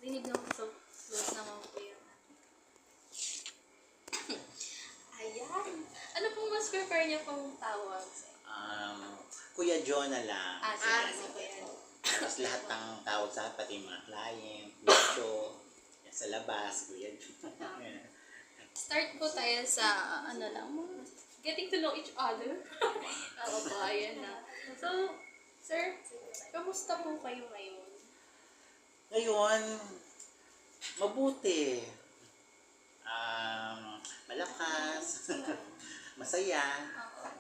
Rinig ng so close naman po yan. Ayan. Ano pong mas prefer niyo pong tawag? Kuya John na lang. Sige po yan. Tapos lahat ng tawag sa akin, pati mga client, Lucho, yan sa labas, Kuya John. Start po tayo sa ano lang, getting to know each other. Oo po, ayan na. So, sir, kamusta po kayo ngayon? Ngayon, mabuti. Malakas. Masaya. Oo.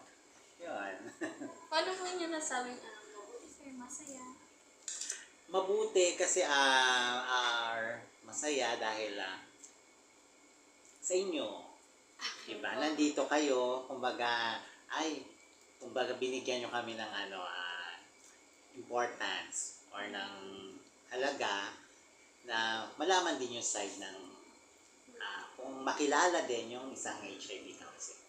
Yun. Paano po niyo nasabing mabuti sir, masaya? Mabuti kasi masaya dahil sa inyo. Diba? Nandito kayo, kumbaga binigyan nyo kami ng importance or ng halaga na malaman din yung side ng kung makilala din yung isang HIV counselor.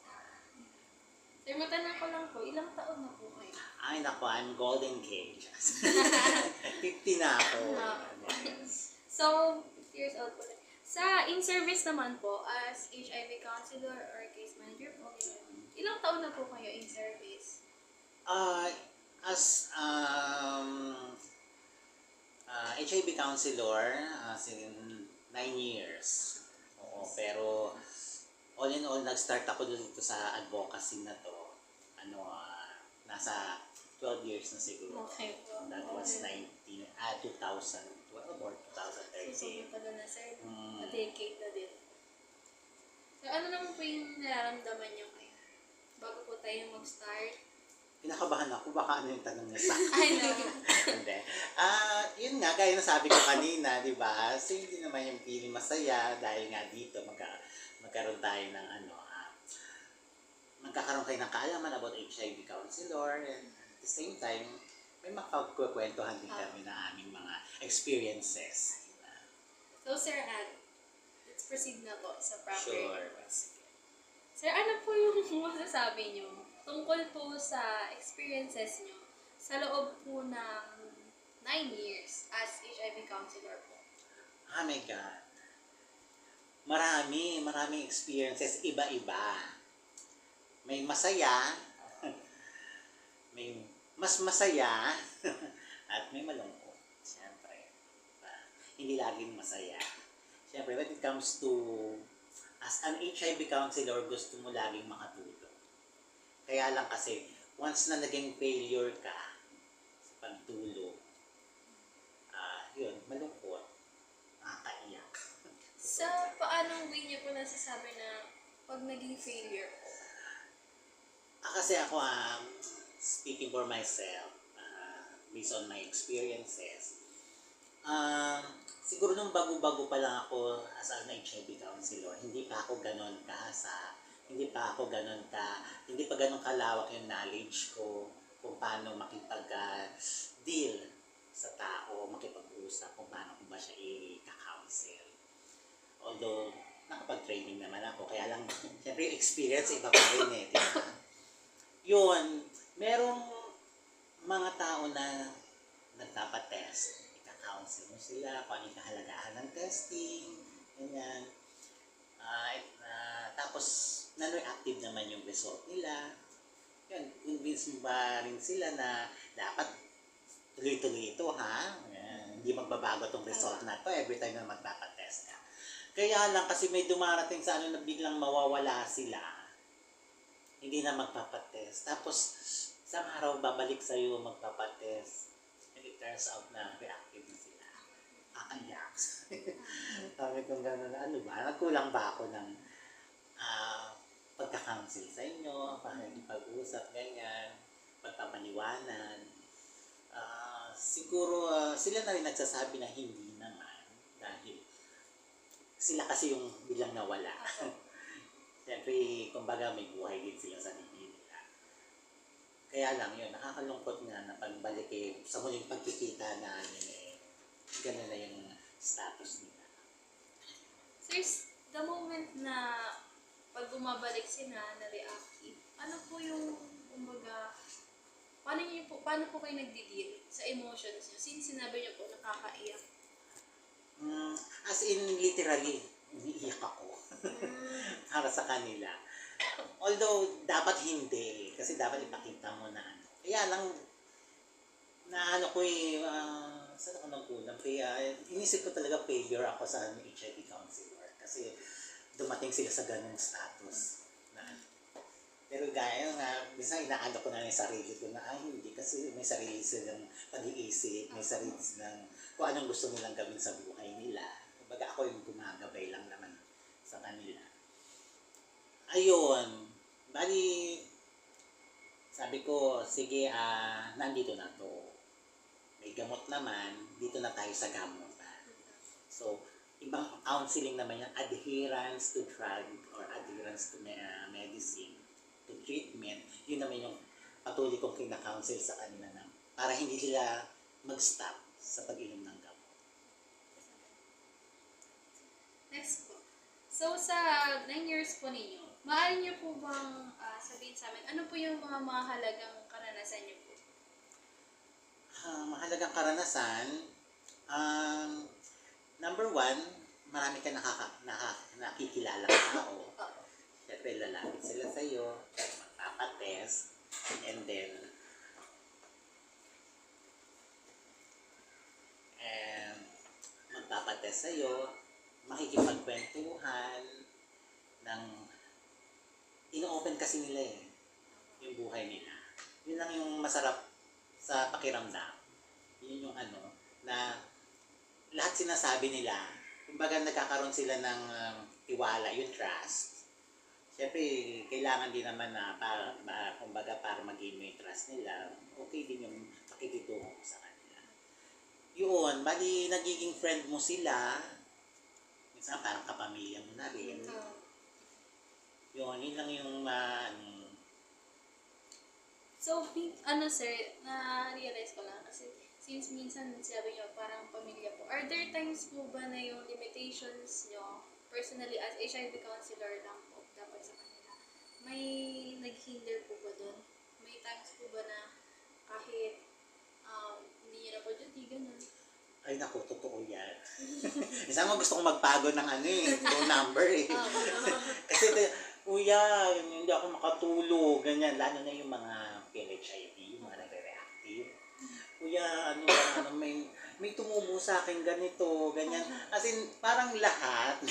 Sir, matanong ko lang po, ilang taon na po kayo? Ay, naku, I'm golden cage. 50 na ako. So, 50 years old po. Sa in-service naman po, as HIV counselor or case manager po, ilang taon na po kayo in service? As HIV counselor, since 9 years. Oo, pero all in all, nag-start ako dito sa advocacy na to. Nasa 12 years na siguro. Okay po. That was 2012 or 2013. So, tagal na sir. A decade na din. So, ano naman po yung nararamdaman niyo ngayon? Bago po tayo mag-start? Kinakabahan ako, baka ano yung tanong niya sa akin. I know. Hindi. Yun nga, gaya na sabi ko kanina, di ba? So, hindi naman yung feeling masaya dahil nga dito magkaroon tayo ng magkakaroon kayo ng kaalaman about HIV counselor, and at the same time, may makakwentuhan din kami na aming mga experiences. Diba? So, Sir Ann, let's proceed na po sa proper Sure. request. Sir, ano po yung masasabi niyo tungkol po sa experiences niyo sa loob po ng 9 years as HIV counselor po? Oh my God. Maraming experiences, iba-iba. May masaya, may mas masaya, at may malungkot. Siyempre, hindi laging masaya. Siyempre, when it comes to, as an HIV counselor, gusto mo laging makatulong. Kaya lang kasi, once na naging failure ka sa pagtulong, yun, malungkot, nakakaiyak. Sa paanong way niyo po nasasabi na pag naging failure po? Kasi ako, speaking for myself, based on my experiences, siguro nung bago-bago pa lang ako as an HIV counselor, hindi pa ganun kalawak yung knowledge ko kung paano makipag-deal sa tao, makipag-usap, kung paano ko ba siya i-counsel. Although, nakapag-training naman ako, kaya lang, syempre yung experience, iba pa rin eh, diba? Yun, merong mga tao na nagpapatest. Ika-counsel mo sila kung ano yung kahalagahan ng testing, ganyan. Tapos, nano-active naman yung result nila. Yun, convince mo ba rin sila na dapat tuloy-tuloy ito, ha? Yan, hindi magbabago tong result na to every time na magpapatest ka. Kaya lang kasi may dumarating sa na biglang mawawala sila. Hindi na magpapatest. Tapos, isang araw babalik sa'yo magpapatest. And it turns out na reactive na sila. Kakaiyak. Sabi kong gano'n, ano ba? Nagkulang ba ako ng pagka-counsel sa inyo, pag-usap, ganyan, pagpapaliwanan. Siguro, sila na rin nagsasabi na hindi naman. Dahil sila kasi yung bilang nawala. Siyempre, kumbaga may buhay din sila sa sarili nila. Kaya lang yun, nakakalungkot nga na pagbalik sa muling pagkikita namin gano'n na yung status nila. Sir, the moment na pag bumabalik sila na reactive, ano po yung, kumbaga, paano po kayo nagdi-deal sa emotions niyo? Since sinabi niyo po nakakaiyak. As in, literally, umiiyak ako para sa kanila. Although, dapat hindi. Kasi dapat ipakita mo na ano. Kaya lang, na ano ko saan ako nagkulang? Kaya, inisip ko talaga failure ako sa HIV counselor. Kasi, dumating sila sa ganung status. Na, pero gaya nga, minsan inaano ko na yung sarili ko na, hindi. Kasi may sarili silang pag-iisip, may sarili silang kung anong gusto nilang gawin sa buhay nila. Kumbaga ako yung gumagabay lang naman sa kanila. Ayun, bali, sabi ko, sige, nandito na to. May gamot naman, dito na tayo sa gamutan. So, ibang counseling naman yan, adherence to drug or adherence to medicine, to treatment. Yun naman yung patuloy kong kina-counsel sa kanila na para hindi sila mag-stop sa pag-inom ng gamot. Next po. So, sa 9 years po ninyo, maaari niyo po bang sabihin sa amin, ano po yung mga mahalagang karanasan niyo po? Mahalagang karanasan, number one, marami ka nakikilala tao. Siyempre, lalapit sila sa'yo, magpapatest, and then, magpapatest sa'yo, makikipagkwentuhan, ino-open kasi nila yung buhay nila. Yun lang yung masarap sa pakiramdam. Yun yung na lahat sinasabi nila, kumbaga nagkakaroon sila ng tiwala, yung trust. Siyempre, kailangan din naman na kumbaga para maging may trust nila, okay din yung pakikitungo mo sa kanila. Yun, bali nagiging friend mo sila, minsan parang kapamilya mo na rin. Yun lang yung So, sir, na-realize ko lang kasi since minsan sabi niyo parang pamilya po, are there times po ba na yung limitations niyo, personally as HIV counselor lang po, dapat sa kanila, may nag-hinder po ba doon? May times po ba na kahit hindi niyo na po duty, ganun? Ay naku, totoo yan. Minsan mo gusto kong magpago ng phone number Kasi, kuya, hindi ako makatulog, ganyan. Lalo na yung mga PHIV, yung mga nagre-reactive. Kuya, may tumubo sa akin ganito, ganyan. As in, parang lahat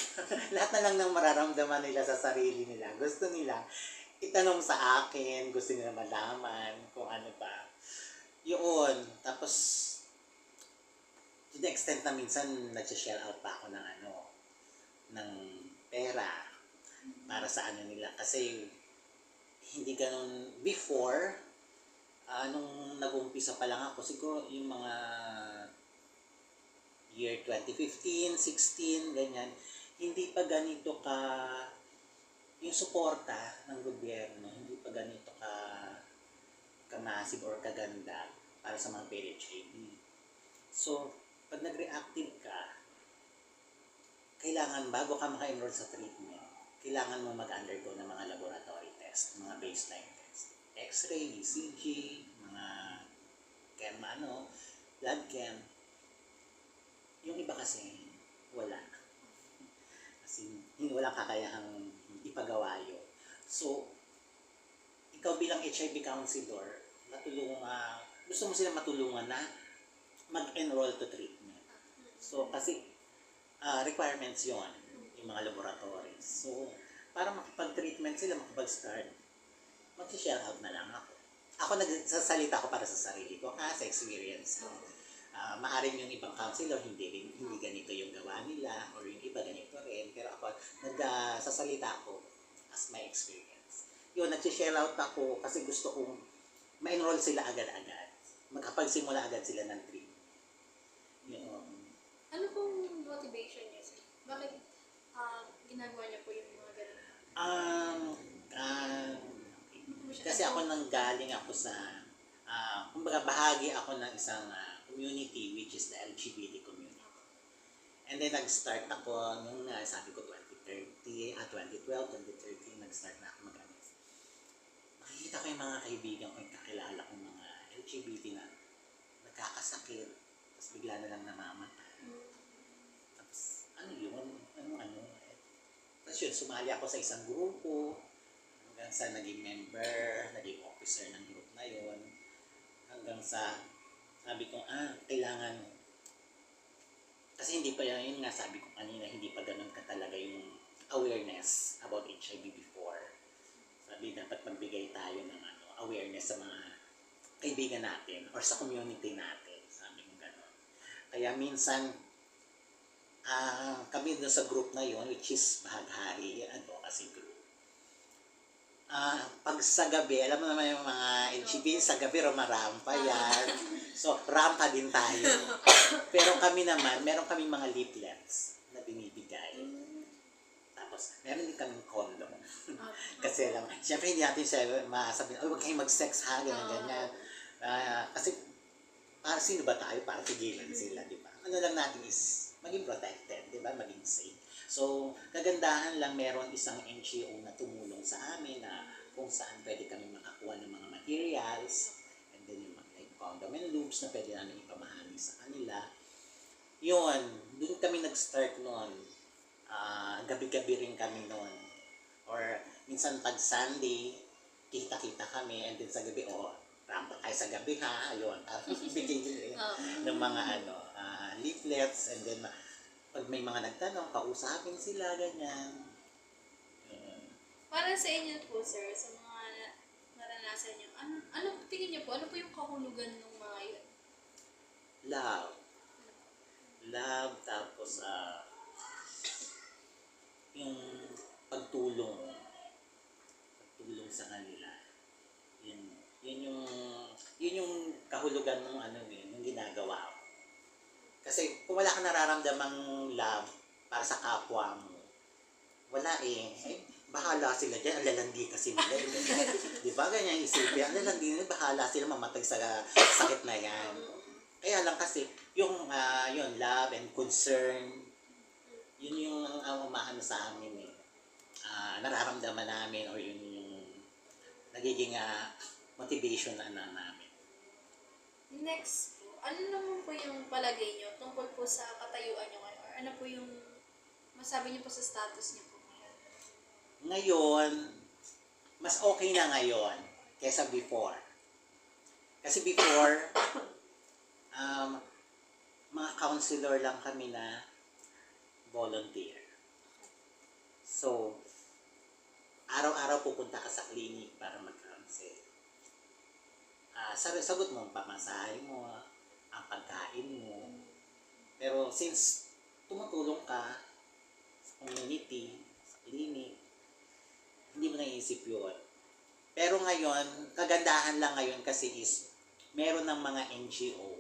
na lang ng mararamdaman nila sa sarili nila. Gusto nila itanong sa akin, gusto nila malaman kung ano ba. Yun, tapos, to the extent na minsan nag-shell out pa ako ng pera para sa nila. Kasi, hindi ganun before, nung nag-umpisa pa lang ako, siguro yung mga year 2015, 16, ganyan, hindi pa ganito yung suporta ng gobyerno, hindi pa ganito ka-massive or kaganda para sa mga PHAB. So, pag nag-reactive ka, kailangan bago ka maka-enroll sa treatment, kailangan mo mag-undergo ng mga laboratory test, mga baseline test. X-ray, ECG, mga blood chem. Yung iba kasi, wala. Kasi walang kakayahang ipagawa yun. So, ikaw bilang HIV counselor, gusto mo sila matulungan na mag-enroll to treatment. So, kasi requirements yon yung mga laboratories. So, para makapag-treatment sila, makapag-start, mag-share out na lang ako. Ako nagsasalita ko para sa sarili ko, sa experience ko. Maaring yung ibang counselor, hindi ganito yung gawa nila, or yung iba ganito rin. Pero ako, nagsasalita ako as my experience. Yun, nag-share out ako kasi gusto kong ma-enroll sila agad-agad. Magkapagsimula agad sila ng treatment. Yun. Ano pong motivation niyo, sir? Bakit ginagawa niyo po yung mga ganun? Kasi ako nanggaling ako sa, kumbaga bahagi ako ng isang community which is the LGBT community. And then nag-start ako nung sabi ko 2012, 2013, nag-start na ako mag-anis. Nakikita ko yung mga kaibigan ko, yung kakilala kong mga LGBT na nagkakasakit, tapos bigla na lang namamatay. Tapos yun, sumali ako sa isang grupo, hanggang sa naging member, naging officer ng group na yun, hanggang sa sabi ko, kailangan, kasi hindi pa yun nga sabi ko kanina, hindi pa ganun ka talaga yung awareness about HIV before. Sabi, dapat magbigay tayo ng awareness sa mga kaibigan natin or sa community natin. Sabi ko ganun. Kaya minsan, kami doon sa group na yun, which is Bahaghari Advocacy Group. Pag sa gabi, alam mo naman yung mga LGB, sa gabi rumarampa yan. So, rampa din tayo. Pero kami naman, meron kaming mga leaflets na binibigay. Tapos, meron din kaming condom. Kasi lang, syempre hindi natin siya masabi, huwag kayong mag-sex ha, ganyan. Kasi, para sino ba tayo? Para tigilan sila, di ba? Ano lang natin is, maging protected, di ba? Maging safe. So, kagandahan lang meron isang NGO na tumulong sa amin na kung saan pwede kami makakuha ng mga materials and then yung mga condom and lubes na pwede namin ipamahagi sa kanila. Yun, doon kami nag-start noon. Gabi-gabi rin kami noon. Or minsan pag Sunday, kita-kita kami and then sa gabi, rampa tayo sa gabi ha, ayun. Bigay ng mga leaflets and then pag may mga nagtanong, kausapin sila, ganyan. Para sa inyo po, sir, sa mga naranasan nyo, ano tingin nyo po, ano po yung kahulugan ng mga yun? Love. Love, tapos yung pagtulong. Pagtulong sa kanila. Yun yung kahulugan ng ng ginagawa ko. Kasi kung wala kang nararamdamang love para sa kapwa mo, wala bahala sila dyan, ang lalandi kasi nila. Di ba? Ganyan isipin, ang lalandi nila, bahala sila mamatay sa sakit na yan. Kaya lang kasi, yung love and concern, yun yung umahano sa amin nararamdaman namin or yun yung nagiging motivation na namin. Next po, ano naman po yung palagay nyo tungkol po sa katayuan nyo ngayon? Or ano po yung masabi nyo po sa status nyo po ngayon? Ngayon, mas okay na ngayon kaysa before. Kasi before, mga counselor lang kami na volunteer. So, araw-araw pupunta ka sa clinic para mag-counsel. Sagot mo ang pamasahe mo, ang pagkain mo. Pero since tumutulong ka sa community, sa clinic, hindi mo naiisip yun. Pero ngayon, kagandahan lang ngayon kasi is, meron ng mga NGO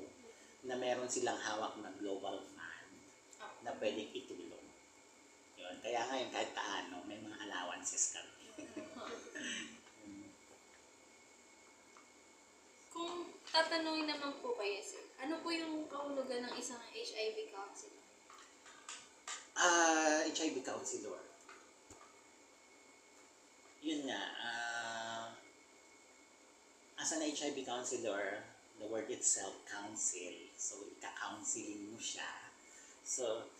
na meron silang hawak na global fund na pwedeng itulong. Yun. Kaya ngayon, kahit paano, may mga allowances kami. Kung tatanungin naman po kayo, sir, ano po yung kahulugan ng isang HIV counselor? HIV counselor. Yun nga, as an HIV counselor, the word itself, counsel. So, ika-counseling mo siya. So,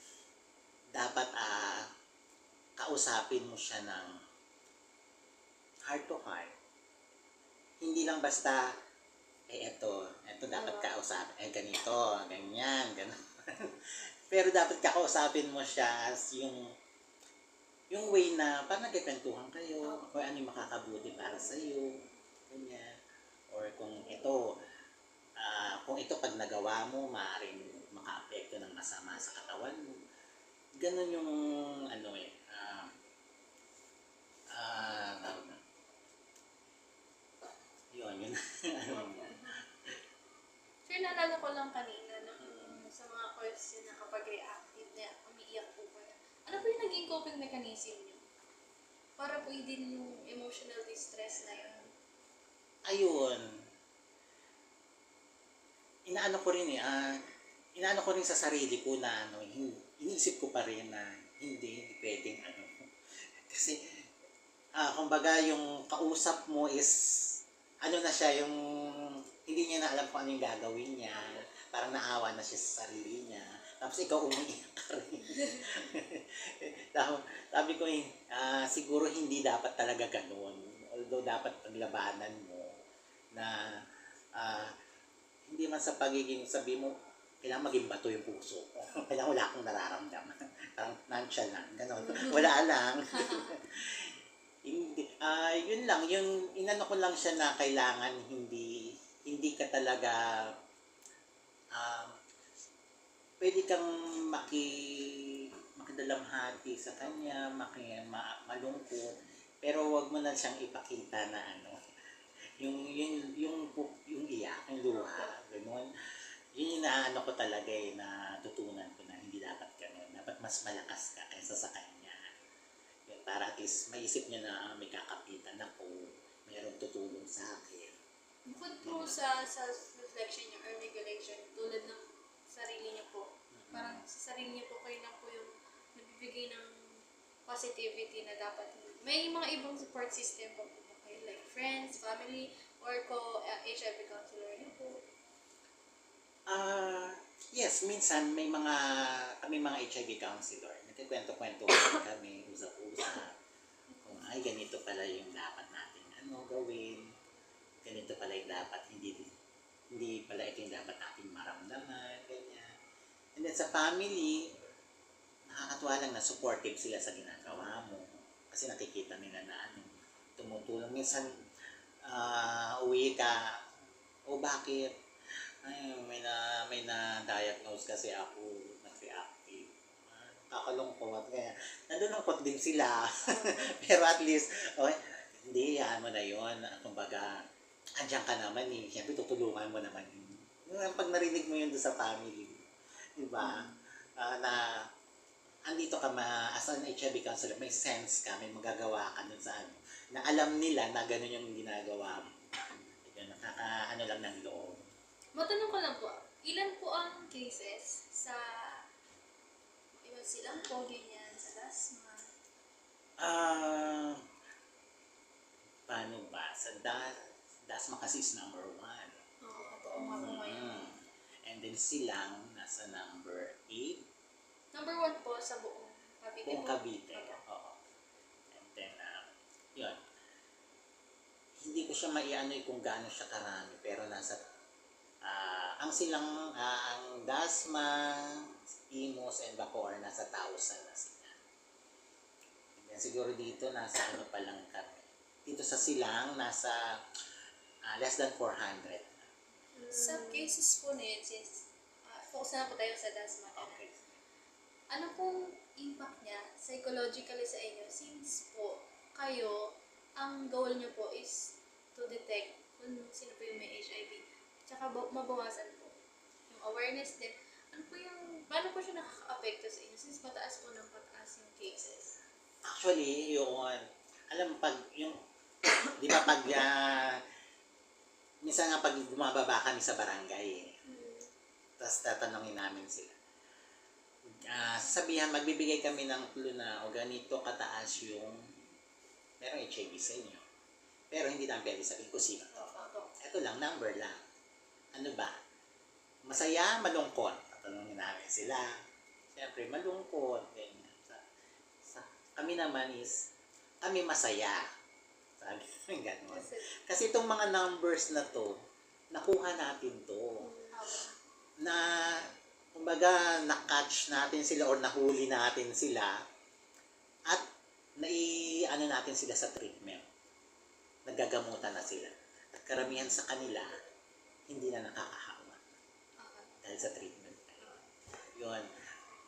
dapat kausapin mo siya ng heart to heart. Hindi lang basta, eto dapat kausapin, ganito, ganyan, gano'n. Pero dapat kakausapin mo siya as yung way na parang nagkikwentuhan kayo, o ano yung makakabuti para sa iyo, ganyan. Or kung ito pag nagawa mo, maaaring maka-apekto ng masama sa katawan mo. Ganon yung yun. Sir, naalala ko lang kanina sa mga question na kapag reactive na umiiyak po kayo. Ano po yung naging coping mechanism nyo? Para po din yung emotional distress na yun. Ayun. Inaano ko rin sa sarili ko na iniisip ko pa rin na hindi pwedeng Kasi, kumbaga yung kausap mo is, na siya yung, hindi niya na alam kung ano yung gagawin niya. Parang naawa na siya sa sarili niya. Tapos ikaw umiiyak ka rin. Sabi ko, siguro hindi dapat talaga ganun. Although dapat paglabanan mo na ah, hindi man sa pagiging sabi mo, kailangan maging bato yung puso ko. Kailangan wala akong nararamdaman. Parang nonchalant, gano'n. Wala lang. Hindi, yun lang, yung inano ko lang siya na kailangan hindi ka talaga um, pwede kang makidalamhati sa kanya, malungkot, pero wag mo na siyang ipakita na yung iyak, yung luha, gano'n. Yun yung naano ko talaga natutunan ko na hindi dapat gano'n. Dapat mas malakas ka kaysa sa kanya. Yun, para at least maisip niya na may kakapitan ako, mayroong tutulong sa akin. Bukod po sa self-reflection niyo or regulation, tulad ng sarili niyo po, parang sa sarili niyo po kayo lang po yung nagbibigay ng positivity na dapat. May mga ibang support system po po kayo, like friends, family, or HIV counselor niyo po. Yes, minsan may kami mga HIV counselor. Nagkikwento-kwento kami, usap-usap. Kung ganito pala yung dapat natin gawin. Ganito pala yung dapat, hindi pala ito yung dapat natin maramdaman, ganyan. And then sa family, nakakatuwa lang na supportive sila sa ginagawa mo. Kasi nakikita nila na tumutulong. Minsan, uwi ka, bakit? May na-diagnose kasi ako nag-reactive. Kakalungkot. Kaya, nalulungkot din sila. Pero at least, hindi, mo na yun. Kumbaga, andyan ka naman Siyempre, tutulungan mo naman yun. Pag narinig mo yun doon sa family, di ba? Na, andito ka as an HIV counselor, may sense ka, may magagawa ka dun sa na alam nila na gano'n yung ginagawa mo. Yun, lang ng loob. Matanong ko lang po, ilan po ang cases sa iba silang po, ganyan, sa dasma? Paano ba? Sa dasma kasi is number 1. Oo, totoo nga po ngayon. And then silang nasa number 8. Number 1 po sa buong Cavite. Buong Cavite. Oo. And then, yun. Hindi ko siya maianoy kung gaano siya karami, pero nasa ang dasma, Imus, and Bacoor, nasa 1,000 na sila. And then, siguro dito, nasa pa lang kami. Dito sa silang, nasa less than 400. Sa cases po na yun, since focus na po tayo sa dasma. Okay. Ano pong impact niya psychologically sa inyo since po kayo, ang goal niyo po is to detect kung sino po yung may HIV. Tsaka mabawasan po yung awareness din. Paano po siya nakaka-apekto sa inyo since pataas po ng pataas yung cases? Actually, di ba minsan nga pag bumababa kami sa barangay, tapos tatanungin namin sila. Sasabihan, magbibigay kami ng clue na ganito kataas yung merong HIV sa inyo. Pero hindi namin pwede sabihin kung sino to. Ito lang, number lang. Ano ba? Masaya, malungkot? Tatanungin namin sila. Siyempre, malungkot. Ganyan. Kami naman kami masaya. Sabi namin gano'n. Kasi itong mga numbers na to, nakuha natin to. Na, kumbaga, na-catch natin sila or nahuli natin sila at natin sila sa treatment. Naggagamutan na sila. At karamihan sa kanila, hindi na nakakahawa. Dahil sa treatment. Yun.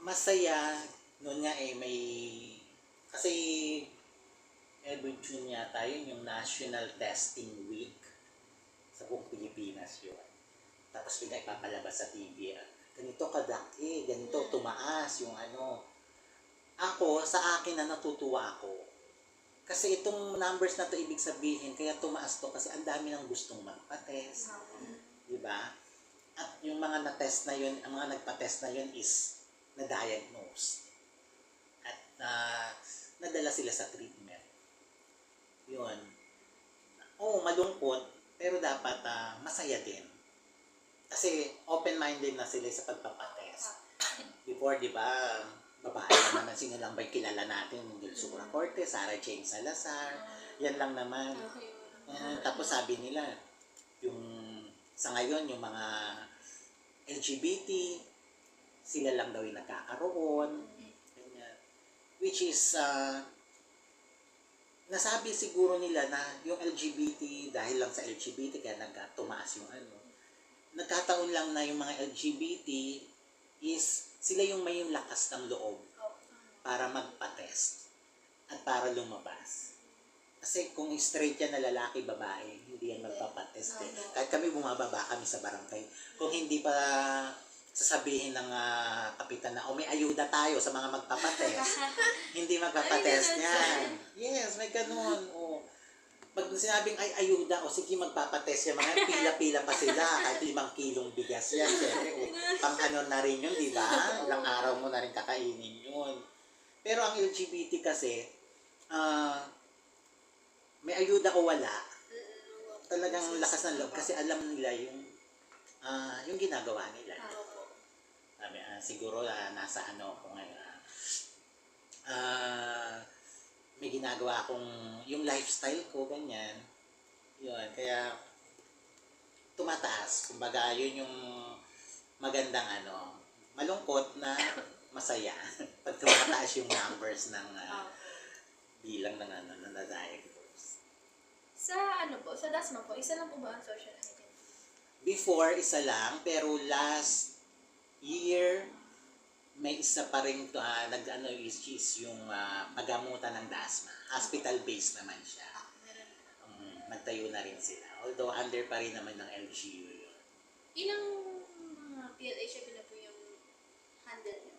Masaya, noon nga kasi every June yata yun yung National Testing Week sa buong Pilipinas yun. Tapos bigla ipapalabas sa TV. Ganito kadaki, ganito tumaas yung Ako, sa akin na natutuwa ako. Kasi itong numbers na to ibig sabihin, kaya tumaas to kasi ang dami nang gustong magpa-test. Diba? At yung mga na-test na yun, ang mga nagpa-test na yun is na-diagnose. At nadala sila sa treatment. Yun. Malungkot, pero dapat masaya din. Kasi open-minded na sila sa pagpapatest. Diba? before, di ba, babae lang naman, sino lang ba yung kilala natin? Dulce Cortez, Sarah Jane Salazar, yan lang naman. Tapos sabi nila, yung sa ngayon, yung mga LGBT, sila lang daw yung nagkakaroon. Ganyan. Which is, nasabi siguro nila na yung LGBT, dahil lang sa LGBT, kaya tumaas yung ano. Nagkataon lang na yung mga LGBT is, sila yung may lakas ng loob para magpa-test at para lumabas. Kasi kung straight yan na lalaki, babae, hindi yan magpapatest eh. Kahit kami bumababa kami sa barangay. Kung hindi pa sasabihin ng kapitan na, may ayuda tayo sa mga magpapatest. Hindi magpapatest yan. Yes, may ganun. Pag sinabing ay ayuda, sige magpapatest yan. Mga pila-pila pa sila. Kahit 5 kilong bigas yan. Siyempre, pang ano na rin yun, di ba? Ilang araw mo na rin kakainin yun. Pero ang LGBT kasi, may ayuda o wala, talagang lakas ng loob kasi alam nila yung ginagawa nila. Sabi, siguro nasa ano ko ngayon, may ginagawa akong yung lifestyle ko, ganyan. Yun, kaya tumataas. Kumbaga, yun yung magandang malungkot na masaya. Pag tumataas yung numbers ng bilang ng na-diagnose. Sa sa DASMA po, isa lang po ba ang social identity? Before, isa lang, pero last year, may isa pa rin which is yung paggamutan ng DASMA. Hospital-based naman siya. Nagtayo na rin sila. Although, under pa rin naman ng LGU yun. Ilang mga PLHIP na po yung handle nyo?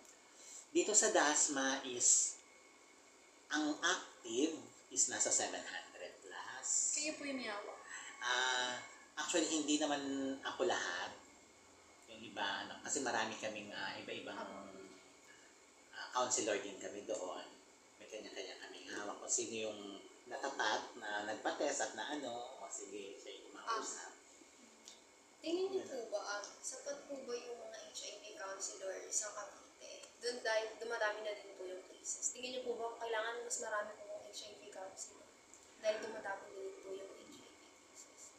Dito sa DASMA is, ang active is nasa 700 plus. Kayo po yung may hawak? Actually, hindi naman ako lahat. Yung iba, kasi marami kaming iba-ibang counselor din kami doon. May kanya-kanya kaming hawak. Kung sino yung natapat na nagpa-test at na sige, siya yung kumausap. Tingin niyo po ba, sapat po ba yung mga HIV counselor sa Cavite? Doon dahil dumarami na din po yung cases. Tingin niyo po ba kailangan mas marami po yung HIV counselor? Dahil dumadami na din po yung HIV cases.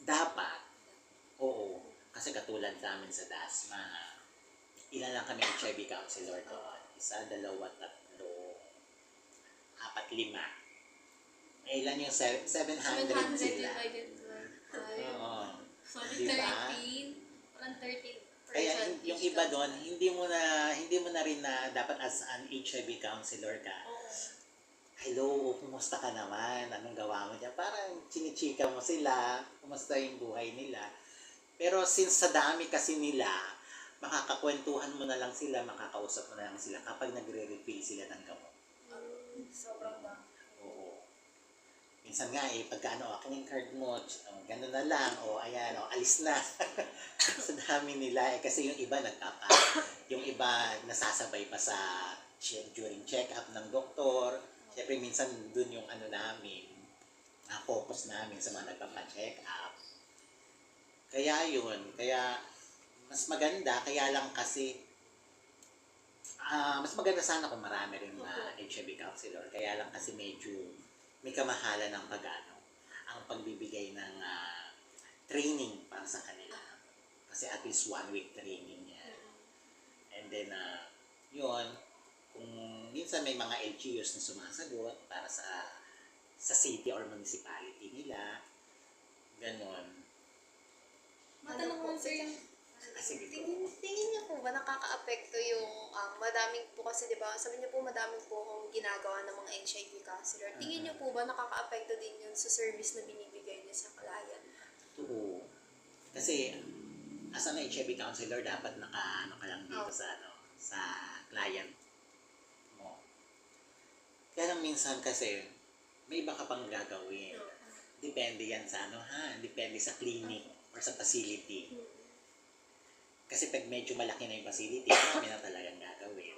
Dapat. Oo. Kasi katulad namin sa DASMA, ilan lang kami HIV counselor doon? 1, 2, 3, 4, 5. Ilan yung 700 sila? divided by 5. Oo. Sorry, Diba? 13. Parang 13%. Kaya yung iba doon, hindi mo na rin na dapat as an HIV counselor ka. Hello, kumusta ka naman? Anong gawa mo dyan? Parang chinichika mo sila, kumusta yung buhay nila. Pero since sa dami kasi nila, makakakwentuhan mo na lang sila, makakausap mo na lang sila kapag nagre-refill sila ng gamot. Sobrang ba? Oo. Minsan nga pagka aking card mo, gano'n na lang, ayan, alis na. Sa dami nila, kasi yung iba yung iba nasasabay pa sa during check-up ng doktor. Siyempre, minsan dun yung namin, focus namin sa mga nagpapa-check up. Kaya yun, mas maganda, kaya lang kasi, mas maganda sana kung marami rin na HIV counselor. Kaya lang kasi medyo may kamahalan ng ang pagbibigay ng training para sa kanila. Kasi at least 1 week training yan. And then, yun, kung minsan may mga LGUs na sumasagot para sa city or municipality nila, ganon. Matanong mo, sir, yung Sige po. Tingin niyo po ba nakaka-apekto yung madaming po kasi, di ba, sabi niyo po madaming po kung ginagawa ng mga HIV counselor. Tingin niyo po ba nakaka-apekto din yun sa service na binibigay niyo sa client? Oo. Kasi, as an HIV counselor, dapat ka lang dito sa client mo. Kaya lang minsan kasi, may iba ka pang gagawin. Depende yan sa depende sa clinic or sa facility. Kasi pag medyo malaki na yung facility, marami na talagang gagawin.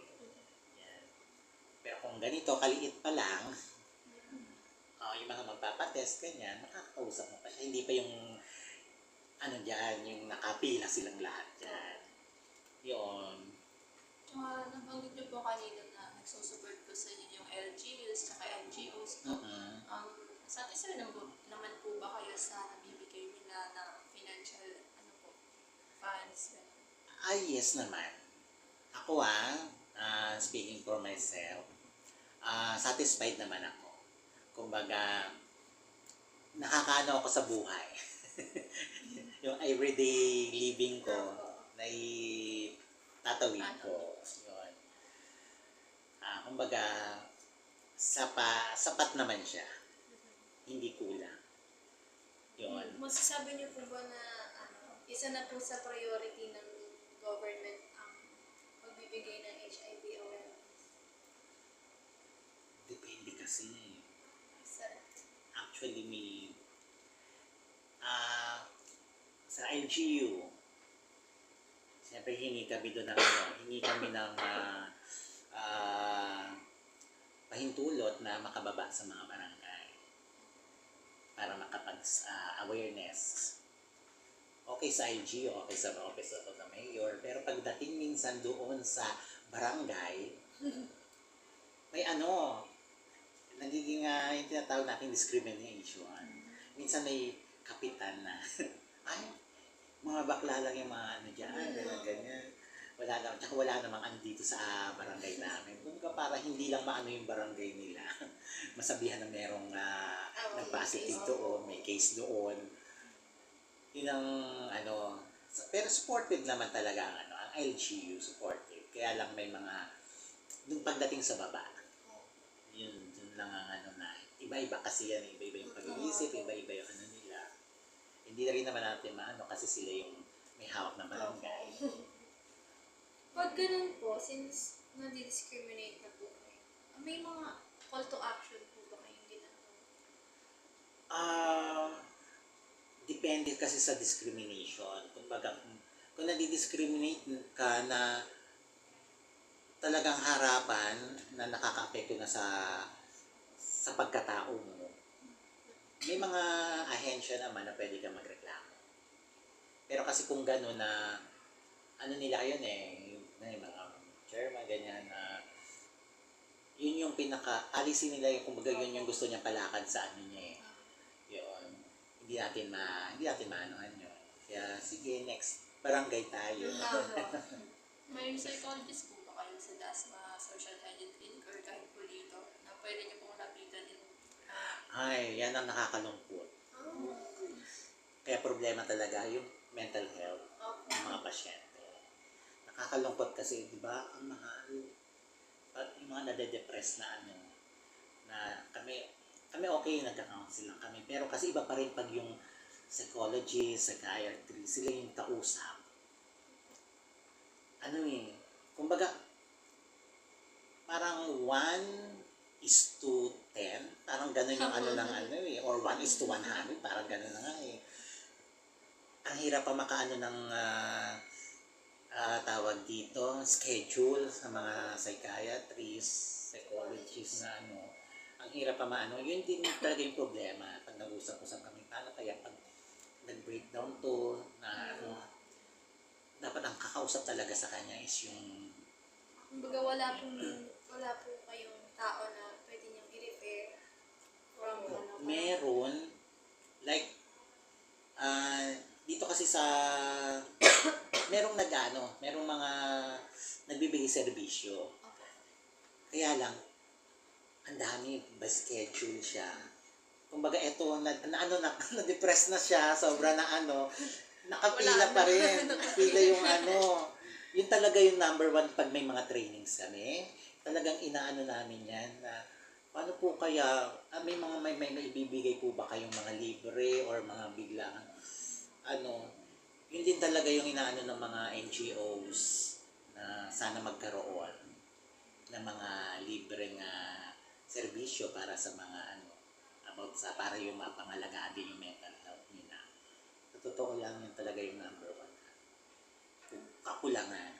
Yan. Pero kung ganito, kaliit pa lang, yung mga magpapatest, ganyan, makakausap mo pa siya. Hindi pa yung, yung nakapila silang lahat dyan. Tsaka nabanggit niyo po kanina na nagsusupport po sa inyo yung LGUs tsaka NGOs po. Mm-mm. Satisfied naman po ba kayo sa nabibigay nila na financial funds? Ganun? Yes naman. Ako speaking for myself, satisfied naman ako. Kumbaga, nakakaano ako sa buhay. Yung everyday living ko, na tatawid ko. Yun. Kumbaga, sapat naman siya. Hindi kulang. Yun. Masasabi niyo po ba na isa na po sa priority ng government ang magbibigay ng HIV awareness? Depende kasi. Sa Actually, sa LGU, siyempre hingi kami doon ng hingi kami ng pahintulot na makababa sa mga barangay para makapag-awareness. Okay sa LGU, okay sa Office of the Mayor, pero pagdating minsan doon sa barangay, may nagiging yung tinatawag natin discrimination. Minsan may kapitan na, ay, mga bakla lang yung mga dyan, ganyan. Wala namang dito sa barangay namin. Kumbaga para hindi lang maano yung barangay nila. Masabihan na merong nag-positive doon, may case doon. Yun ang pero supportive naman talaga ang LGU, supportive. Kaya lang may mga, nung pagdating sa baba, yun lang ang na, iba-iba kasi yan, iba-iba yung pag-iisip, iba-iba yung nila. Hindi na rin naman natin kasi sila yung may hawak na barangay. pag ganun po, since nadi-discriminate na po kayo, may mga call to action po ba kayong ginagawa? Depende kasi sa discrimination. Kumbaga, kung nadi-discriminate ka na talagang harapan na nakaka-apekto na sa pagkatao mo, may mga ahensya naman na pwede kang magreklamo. Pero kasi kung gano'n na nila yun yung mga chairman, ganyan yun yung alisin nila yung kumbaga yun yung gusto niya palakad sa niya yun. Hindi natin maanohan yun. Kaya sige, next barangay tayo. May psychologist po ba kayo sa DASMA, Social Hygiene Clinic, or kahit po dito, na pwede niyo pong lapitan din? Ay, yan ang nakakalungkot. Kaya problema talaga yung mental health ng mga pasyente. Nakakalungkot kasi, di ba, ang mahal. At yung mga nade-depress na na kami okay, nagka-counsel lang kami. Pero kasi iba pa rin pag yung psychologist, psychiatry, sila yung kausap. Kumbaga, parang 1:10, parang gano'n yung or 1:100, parang gano'n na nga Ang hirap pa makaano ng tawag dito, schedule sa mga psychiatrists, psychologists na ang hirap pa yun din talaga yung problema pag nag-usap-usap kami, paano kaya pag nag-breakdown to na dapat ang kakausap talaga sa kanya is yung Kumbaga wala po kayong tao na pwede niyang i-refer from meron like dito kasi sa merong mga nagbibigay serbisyo. Kaya lang ang dami by schedule siya. Kumbaga na-depress na siya, sobra na nakapila pa rin. Pila yung yun talaga yung number one pag may mga trainings kami. Talagang namin yan na paano po kaya, may ibibigay po ba kayong mga libre or mga biglaan? Yun din talaga yung ng mga NGOs na sana magkaroon ng mga libreng serbisyo para sa mga para yung mapangalagaan din yung mental health nila. Sa totoo lang, yun talaga yung number one. Kakulangan.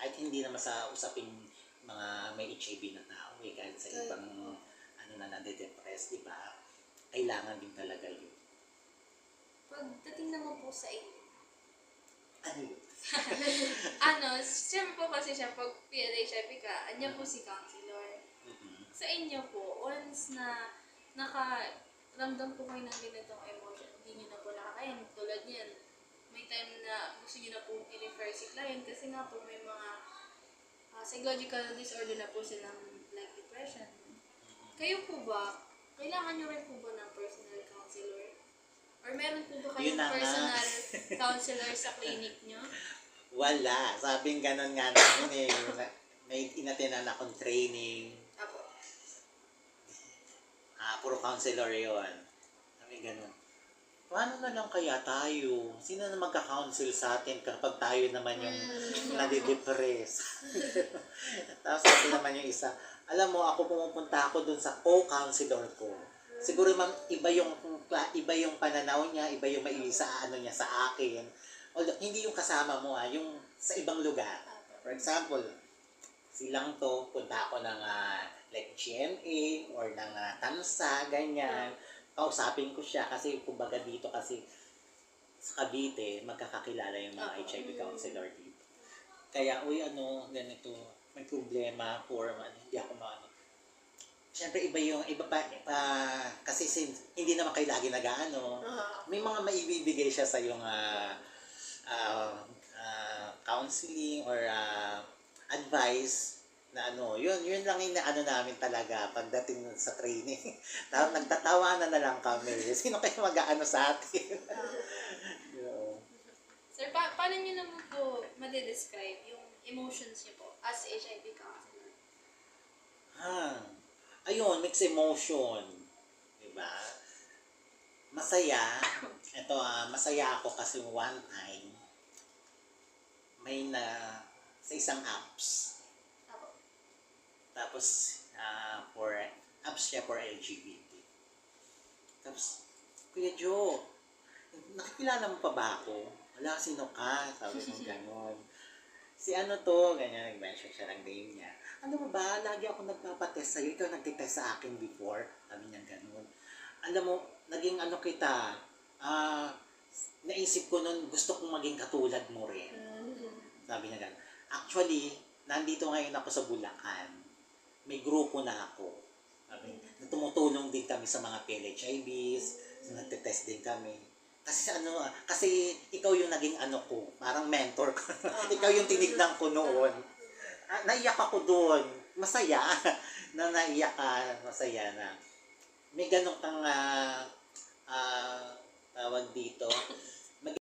Kahit hindi naman sa usaping mga may HIV na tao, kahit sa ibang na nade-depress, di ba? Kailangan din talaga yun. Pagdating naman po sa inyo, Siyempre po kasi siya, pag PLHIP ka, andyan po si counselor. Mhm. Sa inyo po, once na nakaramdam po kayo ng ganitong emotion, hindi nyo na po nakakayan. Tulad niyan, may time na gusto nyo na po i-refer si client kasi nga po may mga psychological disorder na po silang like depression. Kayo po ba, kailangan nyo rin po ba ng personal counselor? Or meron po ba Yun kayong na nga. personal counselor sa clinic nyo? Wala. Sabing ganun nga namin eh. May inatenan akong training. Apo. Puro counselor yun. Sabi ganun. Paano na lang kaya tayo? Sino na magka-counsel sa atin kapag tayo naman yung nadidepress? Tapos sabi naman yung isa, alam mo, ako pumupunta ako dun sa co-counselor ko. Siguro iba yung pananaw niya, iba yung maisa niya sa akin. Although, hindi yung kasama mo yung sa ibang lugar. For example, silang to, punta ako ng like GMA or ng TAMSA, ganyan. Kausapin ko siya kasi kumbaga dito kasi sa Cavite, magkakakilala yung mga HIV counselor dito. Kaya, ganito, may problema or hindi ako Siyempre, iba pa, kasi hindi naman kayo lagi may mga maibibigay siya sa yung counseling or advice na yun lang yung namin talaga pagdating sa training. Tapos nagtatawanan na lang kami. Sino kayo mag-aano sa atin? Sir, paano nyo naman po madedescribe yung emotions nyo po as HIV counselor? Ayun, mixed emotion. Diba? Masaya. Masaya ako kasi one time may sa isang apps. Apo. Tapos, for apps siya for LGBT. Tapos, Kuya Joe, nakikilala mo pa ba ako? Wala, sino ka? Sabi ko gano'n. Si ganyan, nag-mention siya ng name niya. Ano mo ba, lagi ako nagpapatest sa'yo, ikaw nagtitest sa akin before. Sabi niya gano'n. Alam mo, naging kita, naisip ko nun, gusto kong maging katulad mo rin. Sabi niya gano'n. Actually, nandito ngayon ako sa Bulacan. May grupo na ako. Sabi, tumutulong din kami sa mga PLHIVs, nagtitest din kami. Kasi ikaw yung naging ko, parang mentor ko. Ikaw yung tinignan ko noon. Naiyak ako doon. Masaya na naiyak ka, masaya na. May ganun kang tawag dito.